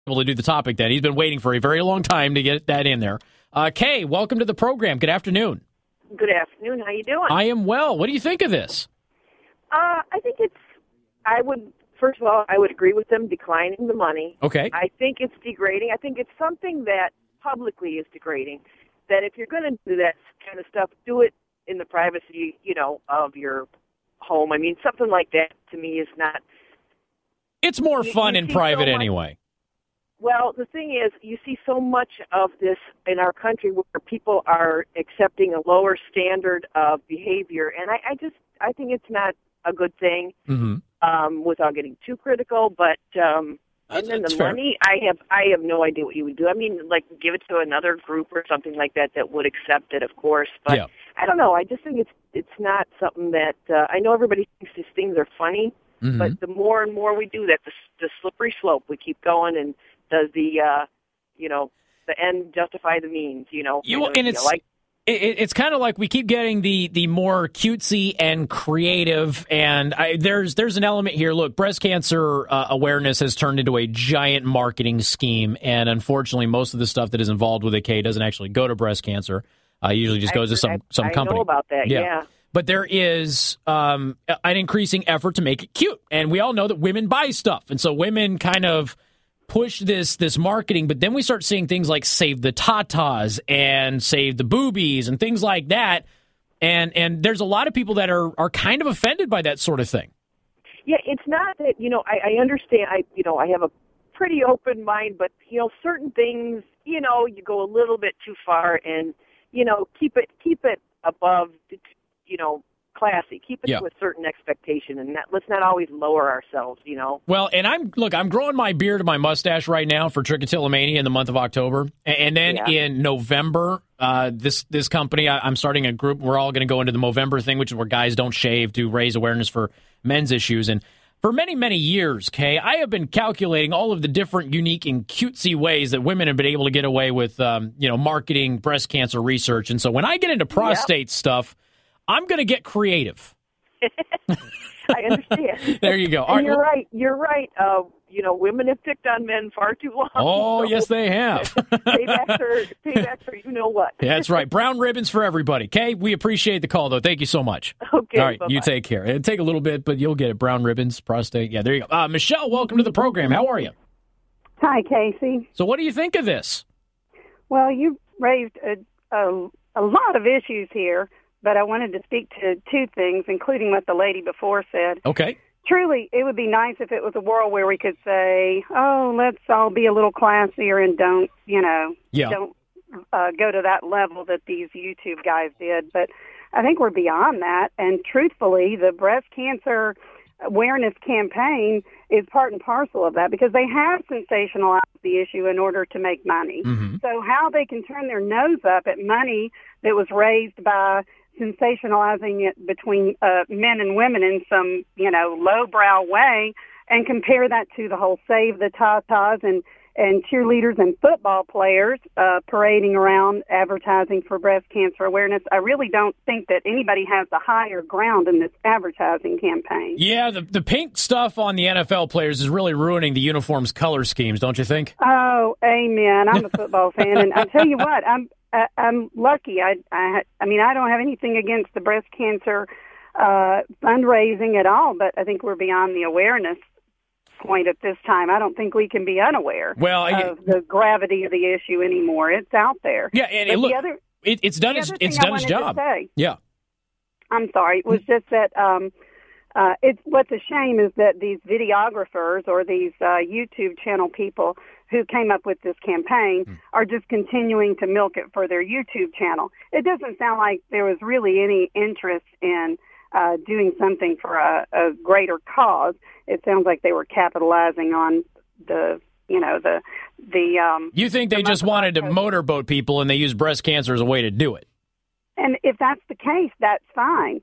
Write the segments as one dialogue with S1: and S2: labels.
S1: able to do the topic then. He's been waiting for a very long time to get that in there. Kay, welcome to the program. Good afternoon.
S2: Good afternoon. How you doing?
S1: I am well. What do you think of this?
S2: I think first of all, I would agree with them declining the money.
S1: Okay.
S2: I think it's degrading. I think it's something that publicly is degrading. That if you're going to do that kind of stuff, do it in the privacy, of your home. I mean, something like that to me is not.
S1: It's more fun in private anyway.
S2: Well, the thing is, you see so much of this in our country where people are accepting a lower standard of behavior, and I think it's not a good thing. Without getting too critical, but and then the money, I have no idea what you would do. I mean, like give it to another group or something like that would accept it, of course. But I don't know. I just think it's not something that I know everybody thinks these things are funny, but the more and more we do that, the slippery slope we keep going, and does the end justify the means?
S1: It's kind of like we keep getting the more cutesy and creative, and there's an element here. Look, breast cancer awareness has turned into a giant marketing scheme, and unfortunately, most of the stuff that is involved with it, doesn't actually go to breast cancer. Usually just goes to some company.
S2: I know about that, yeah.
S1: But there is an increasing effort to make it cute, and we all know that women buy stuff, and so women kind of push this marketing, but then we start seeing things like Save the Tatas and Save the Boobies and things like that, and there's a lot of people that are kind of offended by that sort of thing.
S2: Yeah, it's not that, I understand, I have a pretty open mind, but, certain things, you go a little bit too far, and, keep it above, classy. Keep it to a certain expectation, and let's not always lower ourselves,
S1: Well, and I'm growing my beard and my mustache right now for Trichotillomania in the month of October, and then in November, this company, I'm starting a group. We're all going to go into the Movember thing, which is where guys don't shave to raise awareness for men's issues. And for many, many years, Kay, I have been calculating all of the different unique and cutesy ways that women have been able to get away with, marketing breast cancer research. And so when I get into prostate stuff, I'm going to get creative.
S2: I understand.
S1: There you go.
S2: And you're right. Women have picked on men far too long.
S1: Oh, yes, they have.
S2: Payback for you know what.
S1: Yeah, that's right. Brown ribbons for everybody. Kay, we appreciate the call, though. Thank you so much.
S2: Okay,
S1: all right,
S2: bye-bye.
S1: You take care. It'll take a little bit, but you'll get it. Brown ribbons, prostate. Yeah, there you go. Michelle, welcome to the program. How are you?
S3: Hi, Casey.
S1: So what do you think of this?
S3: Well, you raised a lot of issues here, but I wanted to speak to two things, including what the lady before said.
S1: Okay.
S3: Truly, it would be nice if it was a world where we could say, oh, let's all be a little classier and don't go to that level that these YouTube guys did. But I think we're beyond that. And truthfully, the breast cancer awareness campaign is part and parcel of that because they have sensationalized the issue in order to make money. So how they can turn their nose up at money that was raised by sensationalizing it between men and women in some, lowbrow way and compare that to the whole Save the Tatas and cheerleaders and football players parading around advertising for breast cancer awareness. I really don't think that anybody has the higher ground in this advertising campaign.
S1: Yeah, the pink stuff on the NFL players is really ruining the uniform's color schemes, don't you think?
S3: Oh, amen. I'm a football fan, and I tell you what, I'm lucky. I mean, I don't have anything against the breast cancer fundraising at all, but I think we're beyond the awareness point at this time. I don't think we can be unaware of the gravity of the issue anymore. It's out there.
S1: Yeah, and it's done its job. Yeah.
S3: I'm sorry. It was just that what's a shame is that these videographers or these YouTube channel people who came up with this campaign are just continuing to milk it for their YouTube channel. It doesn't sound like there was really any interest in doing something for a greater cause. It sounds like they were capitalizing on
S1: You think they just wanted to motorboat people and they used breast cancer as a way to do it?
S3: And if that's the case, that's fine.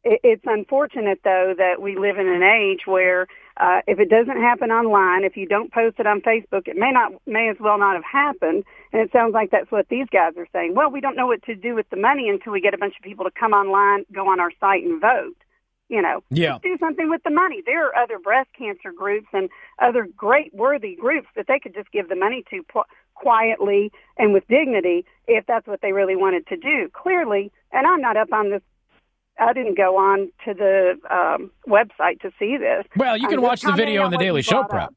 S3: It's unfortunate, though, that we live in an age where if it doesn't happen online, if you don't post it on Facebook, it may as well not have happened. And it sounds like that's what these guys are saying. Well, we don't know what to do with the money until we get a bunch of people to come online, go on our site and vote. Just do something with the money. There are other breast cancer groups and other great worthy groups that they could just give the money to quietly and with dignity if that's what they really wanted to do. Clearly, and I'm not up on this. I didn't go on to the website to see this.
S1: Well, you can watch the video on the Daily Show Prep.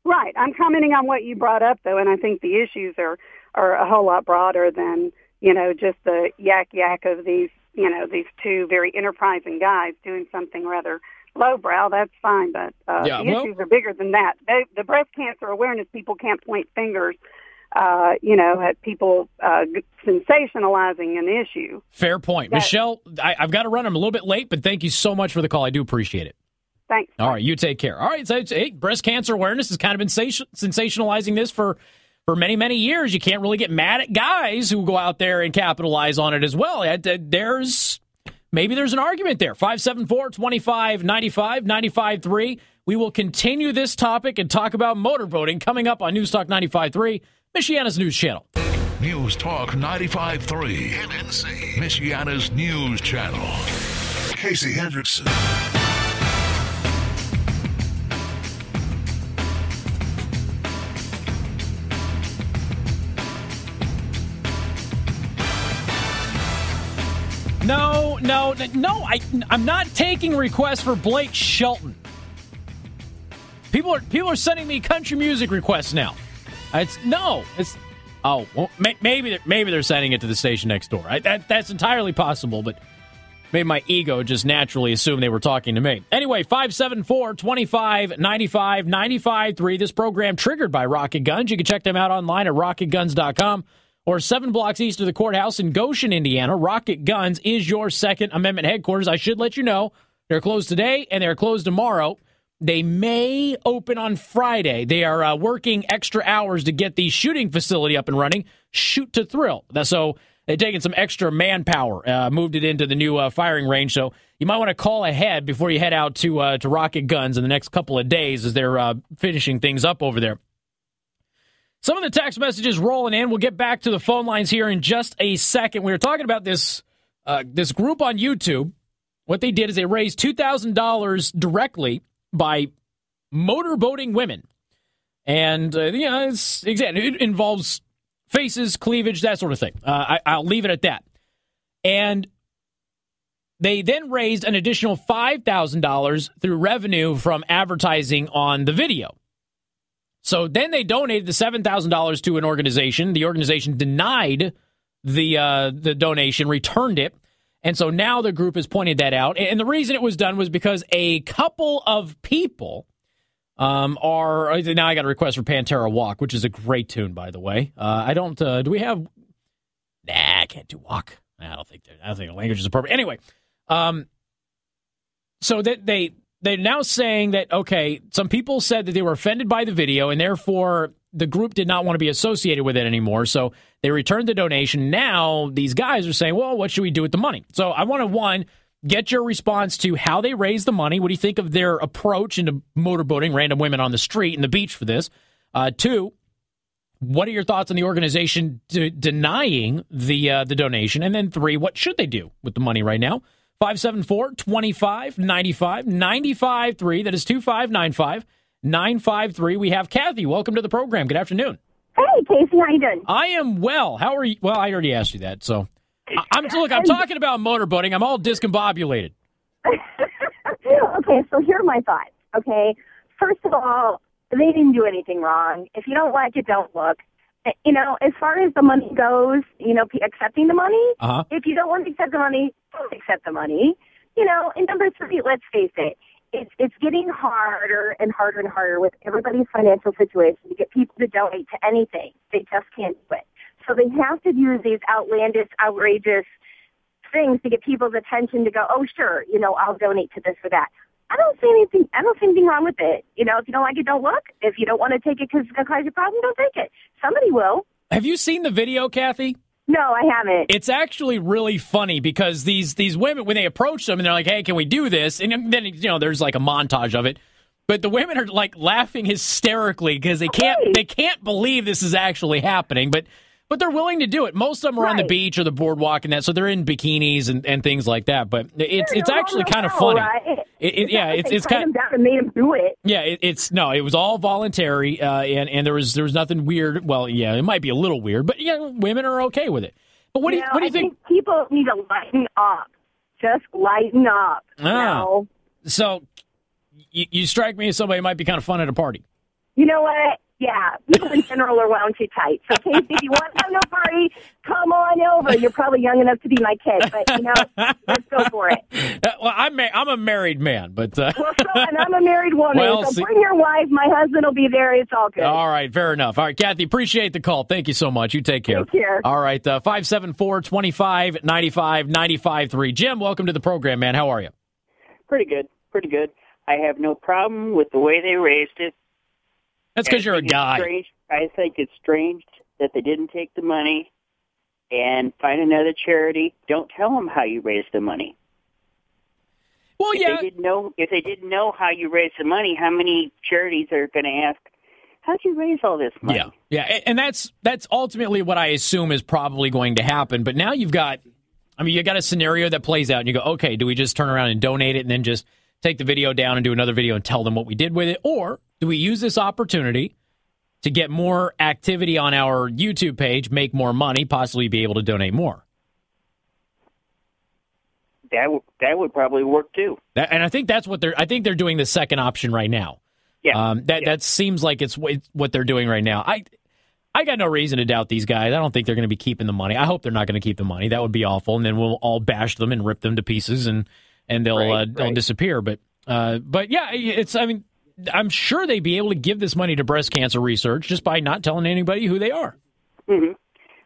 S3: Right. I'm commenting on what you brought up, though, and I think the issues are a whole lot broader than, just the yak of these, these two very enterprising guys doing something rather lowbrow. That's fine, but the issues are bigger than that. The breast cancer awareness people can't point fingers at people sensationalizing an issue.
S1: Fair point. Michelle, I've got to run. I'm a little bit late, but thank you so much for the call. I do appreciate it.
S3: Thanks.
S1: All right, you take care. All right, so breast cancer awareness has kind of been sensationalizing this for many, many years. You can't really get mad at guys who go out there and capitalize on it as well. Maybe there's an argument there. 574-2595, 95.3. We will continue this topic and talk about motorboating coming up on News Talk 95.3, Michiana's news channel.
S4: News Talk 95.3, NNC, Michiana's news channel. Casey Hendrickson.
S1: No, I'm not taking requests for Blake Shelton. People are sending me country music requests now. Maybe they're sending it to the station next door. That's entirely possible, but maybe my ego just naturally assumed they were talking to me. Anyway, 574-2595, 95.3. This program triggered by Rocket Guns. You can check them out online at rocketguns.com. Or 7 blocks east of the courthouse in Goshen, Indiana. Rocket Guns is your Second Amendment headquarters. I should let you know they're closed today and they're closed tomorrow. They may open on Friday. They are working extra hours to get the shooting facility up and running. Shoot to thrill. So they've taken some extra manpower, moved it into the new firing range. So you might want to call ahead before you head out to Rocket Guns in the next couple of days as they're finishing things up over there. Some of the text messages rolling in. We'll get back to the phone lines here in just a second. We were talking about this group on YouTube. What they did is they raised $2,000 directly by motorboating women. And, it involves faces, cleavage, that sort of thing. I'll leave it at that. And they then raised an additional $5,000 through revenue from advertising on the video. So then they donated the $7,000 to an organization. The organization denied the donation, returned it. And so now the group has pointed that out. And the reason it was done was because a couple of people now I got a request for Pantera Walk, which is a great tune, by the way. Do we have... Nah, I can't do Walk. I don't think the language is appropriate. Anyway, so that they're now saying that, okay, some people said that they were offended by the video, and therefore the group did not want to be associated with it anymore, so they returned the donation. Now these guys are saying, well, what should we do with the money? So I want to, one, get your response to how they raised the money. What do you think of their approach into motorboating, random women on the street and the beach for this? Two, what are your thoughts on the organization denying the donation? And then three, what should they do with the money right now? 574-2595, 95.3. That is 2595-953. We have Kathy. Welcome to the program. Good afternoon.
S5: Hey, Casey. How you doing?
S1: I am well. How are you? Well, I already asked you that. So, I'm talking about motorboating. I'm all discombobulated.
S5: Okay, so here are my thoughts. Okay, first of all, they didn't do anything wrong. If you don't like it, don't look. As far as the money goes, accepting the money, if you don't want to accept the money, don't accept the money. And number three, let's face it, it's getting harder and harder and harder with everybody's financial situation to get people to donate to anything. They just can't do it. So they have to use these outlandish, outrageous things to get people's attention to go, oh, sure, I'll donate to this or that. I don't see anything wrong with it. If you don't like it, don't look. If you don't want to take it because it's going to cause you a problem, don't take it. Somebody will.
S1: Have you seen the video, Kathy?
S5: No, I haven't.
S1: It's actually really funny because these women, when they approach them and they're like, hey, can we do this? And then, there's like a montage of it. But the women are like laughing hysterically because they can't believe this is actually happening. But But they're willing to do it. Most of them are on the beach or the boardwalk and that, so they're in bikinis and things like that. But it's actually kind of funny.
S5: Right?
S1: It's kind of
S5: down and made them do it.
S1: Yeah, it was all voluntary, and there was nothing weird. Well, yeah, it might be a little weird, but women are okay with it. But what do you think?
S5: People need to lighten up. Just lighten up.
S1: So you strike me as somebody who might be kind of fun at a party.
S5: You know what? Yeah, people in general are wound too tight. So, Casey, if you want to have no party, come on over. You're probably young enough to be my kid, but, let's go for it.
S1: Well, I'm a married man, but...
S5: and I'm a married woman, so bring your wife. My husband will be there. It's all good.
S1: All right, fair enough. All right, Kathy, appreciate the call. Thank you so much. You take care.
S5: Take care.
S1: All right, 574-2595, 95.3. Jim, welcome to the program, man. How are you?
S6: Pretty good. I have no problem with the way they raised it.
S1: That's because you're a guy.
S6: I think it's strange that they didn't take the money and find another charity. Don't tell them how you raised the money.
S1: Well,
S6: If they didn't know how you raised the money, how many charities are going to ask, how'd you raise all this money?
S1: Yeah, and that's ultimately what I assume is probably going to happen. But now you got a scenario that plays out, and you go, okay, do we just turn around and donate it and then just take the video down and do another video and tell them what we did with it? Or do we use this opportunity to get more activity on our YouTube page, make more money, possibly be able to donate more?
S6: That would probably work too.
S1: And I think that's what they're doing the second option right now.
S6: Yeah.
S1: That seems like it's what they're doing right now. I got no reason to doubt these guys. I don't think they're going to be keeping the money. I hope they're not going to keep the money. That would be awful. And then we'll all bash them and rip them to pieces and they'll disappear. But yeah, I'm sure they'd be able to give this money to breast cancer research just by not telling anybody who they are.
S6: Mm-hmm.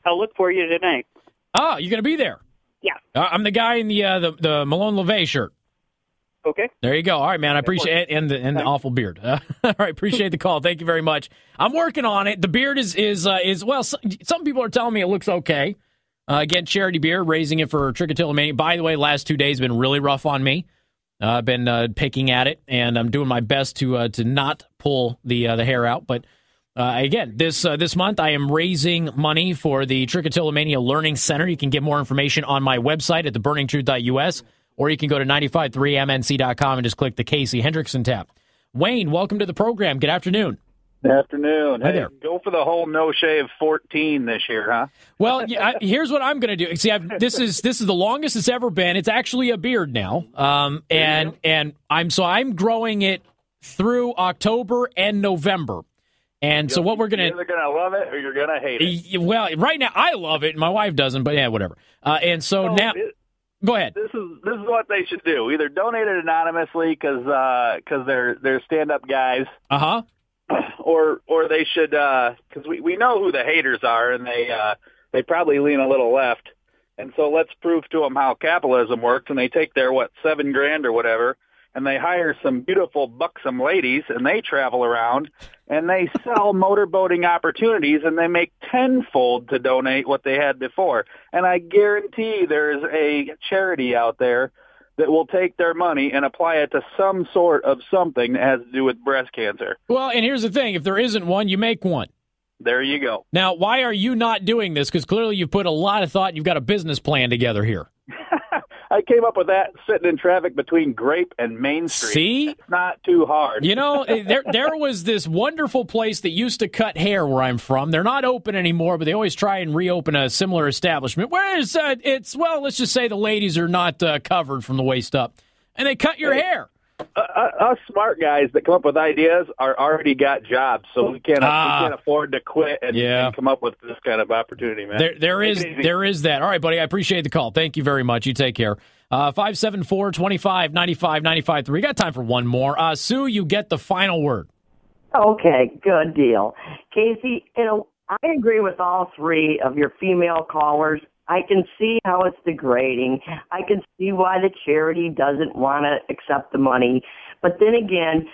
S6: I'll look for you tonight.
S1: Oh, you're going to be there?
S6: Yeah.
S1: I'm the guy in the Malone LeVay shirt.
S6: Okay.
S1: There you go. All right, man. I appreciate it. And the awful beard. All right. Appreciate the call. Thank you very much. I'm working on it. The beard is well, some people are telling me it looks okay. Again, charity beard, raising it for trichotillomania. By the way, last 2 days have been really rough on me. I've been picking at it, and I'm doing my best to not pull the hair out. But again, this month I am raising money for the Trichotillomania Learning Center. You can get more information on my website at theburningtruth.us, or you can go to 953mnc.com and just click the Casey Hendrickson tab. Wayne, welcome to the program. Good afternoon.
S7: Good afternoon.
S1: Hi there.
S7: Go for the whole no shave 14 this year, huh?
S1: Well, here's what I'm going to do. See, this is the longest it's ever been. It's actually a beard now, and I'm growing it through October and November. And so what we're going to...
S7: You're either going to love it or you're going to hate it.
S1: Well, right now I love it, and my wife doesn't, but yeah, whatever. And so now... Go ahead.
S7: This is what they should do. Either donate it anonymously because they're stand-up guys.
S1: Uh-huh.
S7: Or they should, because we know who the haters are, and they probably lean a little left. And so let's prove to them how capitalism works, and they take their, $7,000 or whatever, and they hire some beautiful, buxom ladies, and they travel around, and they sell motorboating opportunities, and they make tenfold to donate what they had before. And I guarantee there's a charity out there that will take their money and apply it to some sort of something that has to do with breast cancer.
S1: Well, and here's the thing. If there isn't one, you make one.
S7: There you go.
S1: Now, why are you not doing this? Because clearly you've put a lot of thought and you've got a business plan together here.
S7: I came up with that sitting in traffic between Grape and Main Street.
S1: See?
S7: It's not too hard.
S1: You know, there was this wonderful place that used to cut hair where I'm from. They're not open anymore, but they always try and reopen a similar establishment. Whereas let's just say the ladies are not covered from the waist up. And they cut your hair.
S7: Us smart guys that come up with ideas are already got jobs, so we can't afford to quit and come up with this kind of opportunity, man.
S1: There is that. All right, buddy, I appreciate the call. Thank you very much. You take care. 574-25-95-95-3. We got time for one more. Sue, you get the final word.
S2: Okay, good deal. Casey, I agree with all three of your female callers. I can see how it's degrading. I can see why the charity doesn't want to accept the money. But then again,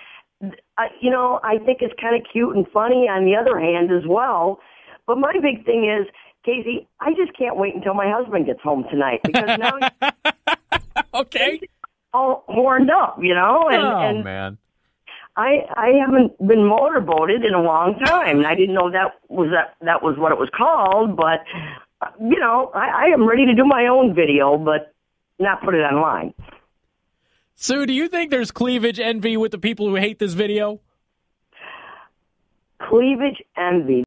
S2: I think it's kind of cute and funny on the other hand as well. But my big thing is, Casey, I just can't wait until my husband gets home tonight because now
S1: okay.
S2: he's all horned up,
S1: And, man.
S8: I haven't been motorboated in a long time, and I didn't know that was what it was called. But I am ready to do my own video, but not put it online.
S1: Sue, do you think there's cleavage envy with the people who hate this video?
S8: Cleavage envy.